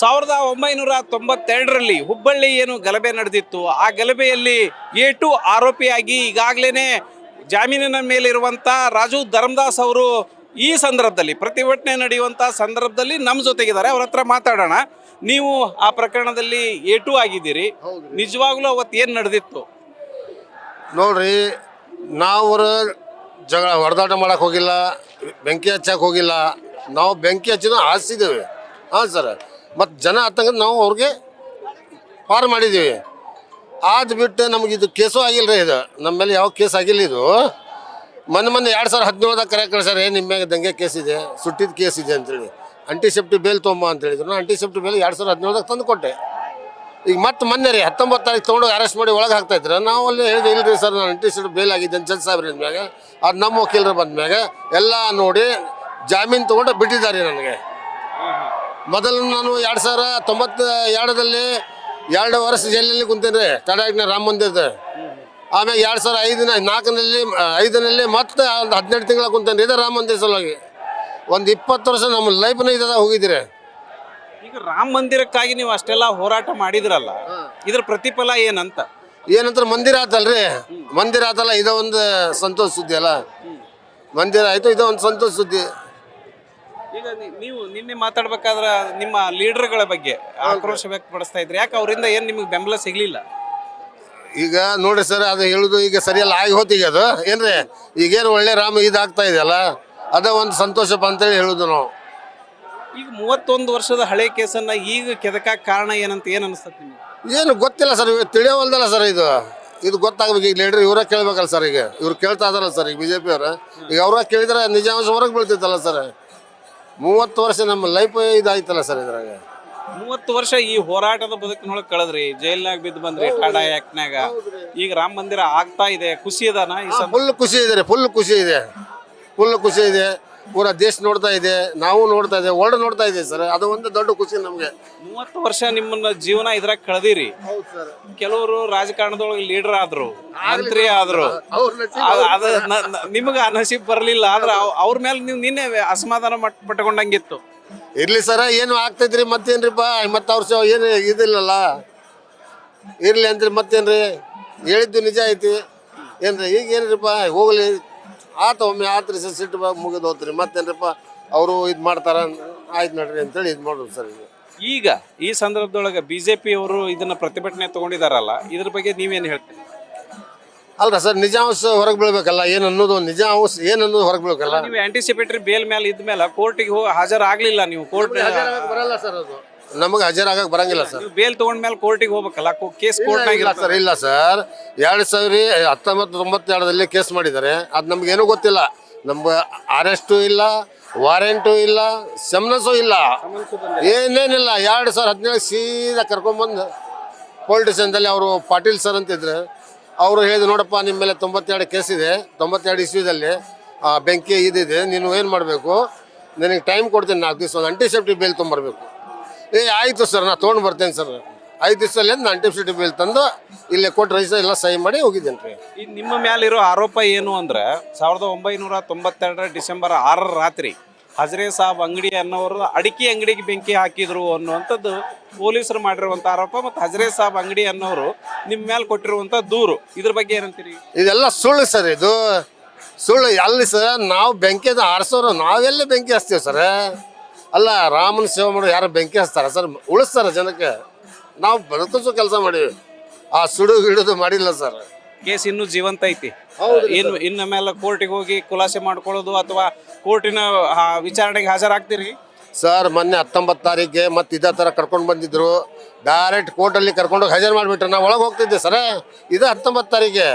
1992ರಲ್ಲಿ ಹುಬ್ಬಳ್ಳಿ ಏನು ಗಲಭೆ ನಡೆದಿತ್ತು, ಆ ಗಲಭೆಯಲ್ಲಿ A2 ಆರೋಪಿಯಾಗಿ ಈಗಾಗಲೇ ಜಾಮೀನಿನ ಮೇಲಿರುವಂಥ ರಾಜು ಧರ್ಮದಾಸ್ ಅವರು ಈ ಸಂದರ್ಭದಲ್ಲಿ ಪ್ರತಿಭಟನೆ ನಡೆಯುವಂಥ ಸಂದರ್ಭದಲ್ಲಿ ನಮ್ಮ ಜೊತೆಗಿದ್ದಾರೆ. ಅವ್ರ ಹತ್ರ ಮಾತಾಡೋಣ. ನೀವು ಆ ಪ್ರಕರಣದಲ್ಲಿ A2 ಆಗಿದ್ದೀರಿ, ನಿಜವಾಗ್ಲೂ ಅವತ್ತು ಏನು ನಡೆದಿತ್ತು? ನೋಡ್ರಿ, ನಾವು ಜಗಳ ಹೊಡೆದಾಟ ಮಾಡಕ್ಕೆ ಹೋಗಿಲ್ಲ, ಬೆಂಕಿ ಹಚ್ಚಕ್ಕೆ ಹೋಗಿಲ್ಲ. ನಾವು ಬೆಂಕಿ ಹಚ್ಚಿನ ಹಾರಿಸಿದ್ದೇವೆ. ಹಾಂ ಸರ್, ಮತ್ತು ಜನ ಹತ್ತಂಗ ನಾವು ಅವ್ರಿಗೆ ಪಾರು ಮಾಡಿದ್ದೀವಿ. ಅದು ಬಿಟ್ಟು ನಮಗೆ ಇದು ಕೇಸು ಆಗಿಲ್ಲ ರೀ. ಇದು ನಮ್ಮ ಮೇಲೆ ಯಾವ ಕೇಸ್ ಆಗಿಲ್ಲ. ಇದು ಮೊನ್ನೆ 2017ದಾಗ ಕರೆ ಕಳಿಸ್ಯಾರೆ, ನಿಮ್ಮ ಮ್ಯಾಗೆ ದಂಗೆ ಕೇಸ್ ಇದೆ, ಸುಟ್ಟಿದ ಕೇಸ್ ಇದೆ ಅಂತೇಳಿ. ಆಂಟಿಸೆಪ್ಟಿ ಬೇಲ್ ತೊಗೊಂಬ ಅಂತ ಹೇಳಿದ್ರು. ನಾನು ಆಂಟಿಸೆಪ್ಟಿ ಬೇಲ್ 2017ದಾಗ ತಂದು ಕೊಟ್ಟೆ. ಈಗ ಮತ್ತೆ ಮೊನ್ನೆ ರೀ 19 ತಾರೀಕು ತೊಗೊಂಡೋಗಿ ಅರೆಸ್ಟ್ ಮಾಡಿ ಒಳಗೆ ಹಾಕ್ತಾಯಿದ್ರು. ನಾವು ಅಲ್ಲಿ ಹೇಳಿದೆ, ಇಲ್ಲ ರೀ ಸರ್, ನಾನು ಆಂಟಿಸೆಪ್ಟಿ ಬೇಲ್ ಆಗಿದ್ದೆ ಜಡ್ಜ್ ಸಾಹೇಬ್ರ ಮ್ಯಾಗ. ಅದು ನಮ್ಮ ವಕೀಲರು ಬಂದ ಮ್ಯಾಗ ಎಲ್ಲ ನೋಡಿ ಜಾಮೀನು ತೊಗೊಂಡು ಬಿಟ್ಟಿದ್ದಾರೆ ನನಗೆ. ಮೊದಲು ನಾನು 2092ದಲ್ಲಿ 2 ವರ್ಷ ಜೈಲಿನಲ್ಲಿ ಕುಂತೇನೆ ರೀ, ತಡಾಗಿನ ರಾಮ ಮಂದಿರದ. ಆಮೇಲೆ 2005ನಲ್ಲಿ ಮತ್ತೆ ಒಂದು 12 ತಿಂಗಳ ಕುಂತೇನೆ ರೀ, ಇದೇ ರಾಮ ಮಂದಿರ ಸಲುವಾಗಿ. ಒಂದು 20 ವರ್ಷ ನಮ್ಮ ಲೈಫ್ನ ಇದಾಗ ಹೋಗಿದ್ದೀರಿ. ಈಗ ರಾಮ ಮಂದಿರಕ್ಕಾಗಿ ನೀವು ಅಷ್ಟೆಲ್ಲ ಹೋರಾಟ ಮಾಡಿದ್ರಲ್ಲ, ಇದ್ರ ಪ್ರತಿಫಲ ಏನಂತ? ಏನಂತ ಮಂದಿರ ಆತಲ್ರಿ, ಮಂದಿರ ಆತಲ್ಲ, ಇದೋ ಒಂದು ಸಂತೋಷ ಸುದ್ದಿ ಅಲ್ಲ. ಮಂದಿರ ಆಯಿತು, ಇದೋ ಒಂದು ಸಂತೋಷ ಸುದ್ದಿ. ಈಗ ನೀವು ನಿನ್ನೆ ಮಾತಾಡ್ಬೇಕಾದ್ರೆ ನಿಮ್ಮ ಲೀಡರ್ಗಳ ಬಗ್ಗೆ ಆಕ್ರೋಶ ವ್ಯಕ್ತಪಡಿಸ್ತಾ ಇದ್ರಿ. ಯಾಕೆ ಅವರಿಂದ ಏನು ನಿಮಗೆ ಬೆಂಬಲ ಸಿಗ್ಲಿಲ್ಲ? ಈಗ ನೋಡ್ರಿ ಸರ್, ಅದು ಹೇಳುದು ಈಗ ಸರಿಯಲ್ಲ ಆಗಿ ಹೋತಿಗೆ. ಅದು ಏನ್ರಿ, ಈಗೇನು ಒಳ್ಳೆ ರಾಮ ಇದಾಗ್ತಾ ಇದೆಯಲ್ಲ, ಅದ ಒಂದು ಸಂತೋಷಪ್ಪ ಅಂತೇಳಿ ಹೇಳುದು ನಾವು. ಈಗ 31 ವರ್ಷದ ಹಳೆ ಕೇಸನ್ನ ಈಗ ಕೆದಕಕ್ಕೆ ಕಾರಣ ಏನಂತ ಏನು ಅನಿಸ್ತದೆ ನಿಮಗೆ? ಏನು ಗೊತ್ತಿಲ್ಲ ಸರ್, ತಿಳಿಯವಲ್ದಲ್ಲ ಸರ್. ಇದು ಗೊತ್ತಾಗ್ಬೇಕು. ಈಗ ಲೀಡ್ರ್ ಇವರ ಕೇಳ್ಬೇಕಲ್ಲ ಸರ್. ಈಗ ಇವ್ರು ಕೇಳ್ತಾ ಇದಾರಲ್ಲ ಸರ್, ಈಗ BJP ಅವ್ರ. ಈಗ ಅವ್ರ ಕೇಳಿದ್ರೆ ನಿಜಾಂಶ ಹೊರಗೆ ಬೀಳ್ತಿತ್ತಲ್ಲ ಸರ್. 30 ವರ್ಷ ನಮ್ಮ ಲೈಫ್ ಇದಾಯ್ತಲ್ಲ ಸರ್. ಇದ್ರಾಗ 30 ವರ್ಷ ಈ ಹೋರಾಟದ ಬದುಕಿನೊಳಗೆ ಕಳೆದ್ರಿ, ಜೈಲ್ನಾಗ ಬಿದ್ದು ಬಂದ್ರಿ, ಟಾಡಾ ಆ್ಯಕ್ಟ್ನಾಗ. ಈಗ ರಾಮ ಮಂದಿರ ಆಗ್ತಾ ಇದೆ, ಖುಷಿ ಅದಾನ? ಫುಲ್ ಖುಷಿ ಇದೆ ರೀ, ಫುಲ್ ಖುಷಿ ಇದೆ, ಫುಲ್ ಖುಷಿ ಇದೆ. ಪೂರಾ ದೇಶ ನೋಡ್ತಾ ಇದೆ, ನಾವು ನೋಡ್ತಾ ಇದ್ದೇವೆ, ವರ್ಲ್ಡ್ ನೋಡ್ತಾ ಇದೆ ಸರ್. ಅದು ಒಂದು ದೊಡ್ಡ ಖುಷಿ ನಮಗೆ. 30 ವರ್ಷ ನಿಮ್ಮನ್ನ ಜೀವನ ಇದ್ರಾಗ ಕಳೆದಿರಿ. ಕೆಲವರು ರಾಜಕಾರಣದೊಳಗೆ ಲೀಡರ್ ಆದ್ರು, ಮಂತ್ರಿ ಆದ್ರು. ಅದು ನಿಮ್ಗೆ ಆ ನಸೀಬ್ ಬರಲಿಲ್ಲ. ಆದ್ರೆ ಅವ್ರ ಮೇಲೆ ನೀವು ನಿನ್ನೆ ಅಸಮಾಧಾನ ಪಟ್ಟುಕೊಂಡಂಗಿತ್ತು. ಇರ್ಲಿ ಸರ, ಏನು ಆಗ್ತೈತ್ರಿ, ಮತ್ತೇನ್ರಿಪ್ಪ. ಮತ್ತೆ ಅವ್ರ ಏನು ಇದಿಲ್ಲಲ್ಲ, ಇರ್ಲಿ ಅಂದ್ರಿ ಮತ್ತೇನ್ರಿ. ಹೇಳಿದ್ದು ನಿಜ ಐತಿ ಏನ್ರಿ. ಈಗ ಏನ್ರಿಪ್ಪ, ಹೋಗ್ಲಿ ಒಮ್ಮೆ ಆತ್ರಿ ಸರ್, ಸಿಟ್ಟು ಮುಗಿದು ಹೋತ್ರಿ. ಮತ್ತೇನ್ರಿಪ್ಪ, ಅವರು ಇದು ಮಾಡ್ತಾರ, ಆಯ್ತು ನಡ್ರಿ ಅಂತೇಳಿ ಇದು ಮಾಡೋದು ಸರ್. ಈಗ ಈ ಸಂದರ್ಭದೊಳಗೆ BJP ಅವರು ಇದನ್ನ ಪ್ರತಿಭಟನೆ ತಗೊಂಡಿದಾರಲ್ಲ, ಇದ್ರ ಬಗ್ಗೆ ನೀವೇನು ಹೇಳ್ತೀರಿ? ಅಲ್ರ ಸರ್, ನಿಜಾಂಶ ಹೊರಗೆ ಬೀಳ್ಬೇಕಲ್ಲ, ಏನು ಅನ್ನೋದು ನಿಜಾಂಶ ಏನನ್ನೋದು ಹೊರಗೆ ಬೀಳ್ಬೇಕಲ್ಲ. ನೀವು ಆಂಟಿಸಿಪೇಟರಿ ಬೇಲ್ ಮೇಲೆ ಇದ್ಮೇಲೆ ಕೋರ್ಟಿಗೆ ಹೋಗಿ ಹಾಜರಾಗ್ಲಿಲ್ಲ. ನೀವು ಕೋರ್ಟ್ ಬರಲ್ಲ ಸರ್, ಅದು ನಮಗೆ ಹಾಜರಾಗಕ್ಕೆ ಬರಂಗಿಲ್ಲ ಸರ್. ಬೇಲ್ ತಗೊಂಡ್ಮೇಲೆ ಕೋರ್ಟಿಗೆ ಹೋಗ್ಬೇಕಲ್ಲ, ಕೇಸ್ ಕೋರ್ಟ್ನಾಗಿಲ್ಲ ಸರ್. ಇಲ್ಲ ಸರ್, 1992ರಲ್ಲಿ ಕೇಸ್ ಮಾಡಿದ್ದಾರೆ. ಅದು ನಮ್ಗೇನೂ ಗೊತ್ತಿಲ್ಲ. ನಮ್ಗೆ ಅರೆಸ್ಟು ಇಲ್ಲ, ವಾರೆಂಟು ಇಲ್ಲ, ಸಮನ್ಸು ಇಲ್ಲ, ಏನೇನಿಲ್ಲ. 2017 ಸೀದಾ ಕರ್ಕೊಂಬಂದು ಪೊಲೀಸ್ ಸ್ಟೇಷನ್ದಲ್ಲಿ ಅವರು ಪಾಟೀಲ್ ಸರ್ ಅಂತಿದ್ರು. ಅವರು ಹೇಳಿದ್ರು, ನೋಡಪ್ಪ ನಿಮ್ಮ ಮೇಲೆ 92 ಕೇಸ್ ಇದೆ, 92 ಇಸ್ವಿದಲ್ಲಿ ಬೆಂಕಿ ಇದಿದೆ, ನೀನು ಏನು ಮಾಡಬೇಕು, ನನಗೆ ಟೈಮ್ ಕೊಡ್ತೀನಿ 4 ದಿವಸ, ಒಂದು ಆಂಟಿಸೆಪ್ಟಿ ಬೇಲ್ ತೊಗೊಂಬರ್ಬೇಕು. ಆಯಿತು ಸರ್, ನಾನು ತೊಗೊಂಡು ಬರ್ತೇನೆ ಸರ್. 5 ದಿವಸದಲ್ಲಿ ನಾನು ಆಂಟಿಸೆಪ್ಟಿ ಬೇಲ್ ತಂದು ಇಲ್ಲೇ ಕೊಟ್ಟು ರಜಿಸ್ಟರ್ ಎಲ್ಲ ಸಹಿ ಮಾಡಿ ಹೋಗಿದ್ದೇನೆ ರೀ. ಈಗ ನಿಮ್ಮ ಮೇಲಿರೋ ಆರೋಪ ಏನು ಅಂದ್ರೆ, 1992 ಡಿಸೆಂಬರ್ 6 ರಾತ್ರಿ ಹಜರೇ ಸಾಬ್ ಅಂಗಡಿ ಅನ್ನೋರು ಅಡಿಕೆ ಅಂಗಡಿಗೆ ಬೆಂಕಿ ಹಾಕಿದ್ರು ಅನ್ನುವಂಥದ್ದು ಪೊಲೀಸರು ಮಾಡಿರುವಂಥ ಆರೋಪ. ಮತ್ತು ಹಜರೇ ಸಾಬ್ ಅಂಗಡಿ ಅನ್ನೋರು ನಿಮ್ಮ ಮೇಲೆ ಕೊಟ್ಟಿರುವಂಥ ದೂರು, ಇದ್ರ ಬಗ್ಗೆ ಏನಂತೀರಿ? ಇದೆಲ್ಲ ಸುಳ್ಳು ಸರ್, ಇದು ಸುಳ್ಳು. ಅಲ್ಲಿ ಸರ್, ನಾವು ಬೆಂಕಿ ಆರಿಸೋರು, ನಾವೆಲ್ಲ ಬೆಂಕಿ ಹಚ್ತೀವಿ ಸರ್. ಅಲ್ಲ, ರಾಮನ ಸೇವೆ ಮಾಡೋ ಯಾರು ಬೆಂಕಿ ಹಚ್ತಾರ ಸರ್? ಉಳಿಸ್ತಾರ ಜನಕ್ಕೆ. ನಾವು ಬದುಕಿಸೋ ಕೆಲಸ ಮಾಡೀವಿ, ಆ ಸುಡು ಹಿಡಿದು ಮಾಡಿಲ್ಲ ಸರ್. ಕೇಸ್ ಇನ್ನೂ ಜೀವಂತ ಐತಿ. ಇನ್ನು ಮೇಲೆ ಕೋರ್ಟಿಗೆ ಹೋಗಿ ಖುಲಾಸೆ ಮಾಡ್ಕೊಳ್ಳೋದು ಅಥವಾ ಕೋರ್ಟಿನ ವಿಚಾರಣೆಗೆ ಹಾಜರಾಗ್ತೀರಿ? ಸರ್, ಮೊನ್ನೆ 19 ತಾರೀಕಿಗೆ ಮತ್ತೆ ಇದೇ ಥರ ಕರ್ಕೊಂಡು ಬಂದಿದ್ರು. ಡೈರೆಕ್ಟ್ ಕೋರ್ಟಲ್ಲಿ ಕರ್ಕೊಂಡೋಗಿ ಹಾಜರು ಮಾಡಿಬಿಟ್ರೆ ನಾವು ಒಳಗೆ ಹೋಗ್ತಿದ್ದೆ ಸರ್. ಇದು 19 ತಾರೀಕಿಗೆ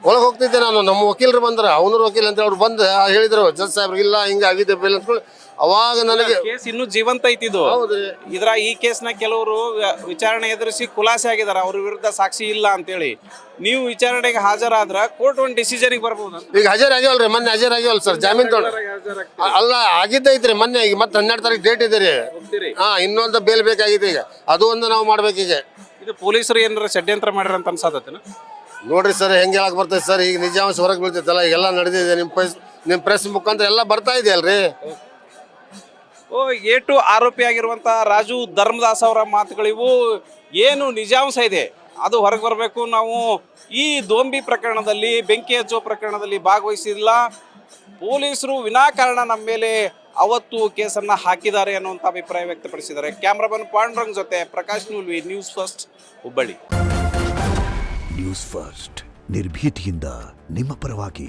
ಒಳಗೆ ಹೋಗ್ತಿದ್ದೆ ನಾನು. ನಮ್ಮ ವಕೀಲರು ಬಂದ್ರೆ, ಅವನೂರು ವಕೀಲ್ ಅಂತ ಅವ್ರು ಬಂದು ಹೇಳಿದ್ರು, ಜಡ್ಜ್ ಸಾಹೇಬ್ರಿಗೆ ಇಲ್ಲ ಹಿಂಗೆ ಆಗಿದೆ ಬೇಲ್ ಅಂದ್ಕೊಂಡು. ಅವಾಗ ನನಗೆ ಕೇಸ್ ಇನ್ನೂ ಜೀವಂತ ಐತಿದು. ಈ ಕೇಸ್ನ ಕೆಲವರು ವಿಚಾರಣೆ ಎದುರಿಸಿ ಖುಲಾಸೆ ಆಗಿದ್ದಾರೆ, ಅವ್ರ ವಿರುದ್ಧ ಸಾಕ್ಷಿ ಇಲ್ಲ ಅಂತೇಳಿ. ನೀವು ವಿಚಾರಣೆಗೆ ಹಾಜರಾದ್ರ ಕೋರ್ಟ್ ಒಂದು ಡಿಸಿಷನ್ಗೆ ಬರ್ಬೋದು. ಈಗ ಹಾಜರಾಗ್ಯವಲ್ರಿ, ಮೊನ್ನೆ ಹಾಜರಾಗ್ಯವಲ್ಲ ಸರ್, ಜಾಮೀನು ತೊಗೊಂಡು. ಅಲ್ಲ, ಆಗಿದ್ದೈತ್ರಿ ಮೊನ್ನೆ. ಈಗ ಮತ್ತೆ 12 ತಾರೀಕು ಡೇಟ್ ಇದೆ ರೀ. ಇನ್ನೊಂದು ಬೇಲ್ ಬೇಕಾಗಿದೆ. ಈಗ ಅದು ಒಂದು ನಾವು ಮಾಡ್ಬೇಕೀಗ. ಇದು ಪೊಲೀಸರು ಏನಾರ ಷಡ್ಯಂತ್ರ ಮಾಡ್ಯಾರ ಅಂತ ಅನ್ಸತ್ತೇನ? ನೋಡ್ರಿ ಸರ್, ಹೆಂಗೆ ಹೇಳಕ್ ಬರ್ತೈತೆ ಸರ್. ಈಗ ನಿಜಾಂಶ ಹೊರಗೆ ಬೀಳ್ತೈತಲ್ಲ, ಈಗೆಲ್ಲ ನಡೆದಿದೆ. ನಿಮ್ಮ ಪ್ರೆಸ್ ಮುಖಾಂತರ ಎಲ್ಲ ಬರ್ತಾ ಇದೆಯಲ್ರಿ. ಏಟು ಆರೋಪಿಯಾಗಿರುವಂಥ ರಾಜು ಧರ್ಮದಾಸ್ ಅವರ ಮಾತುಗಳಿವು. ಏನು ನಿಜಾಂಶ ಇದೆ ಅದು ಹೊರಗೆ ಬರಬೇಕು. ನಾವು ಈ ದೋಂಬಿ ಪ್ರಕರಣದಲ್ಲಿ, ಬೆಂಕಿ ಹಚ್ಚುವ ಪ್ರಕರಣದಲ್ಲಿ ಭಾಗವಹಿಸಿಲ್ಲ. ಪೊಲೀಸರು ವಿನಾಕಾರಣ ನಮ್ಮ ಮೇಲೆ ಅವತ್ತು ಕೇಸನ್ನು ಹಾಕಿದ್ದಾರೆ ಅನ್ನುವಂಥ ಅಭಿಪ್ರಾಯ ವ್ಯಕ್ತಪಡಿಸಿದ್ದಾರೆ. ಕ್ಯಾಮ್ರಾಮನ್ ಪಾಂಡುರಂಗ್ ಜೊತೆ Prakash Noolvi, news first, Hubballi. News first ನಿರ್ಭೀತಿಯಿಂದ ನಿಮ್ಮ ಪರವಾಗಿ.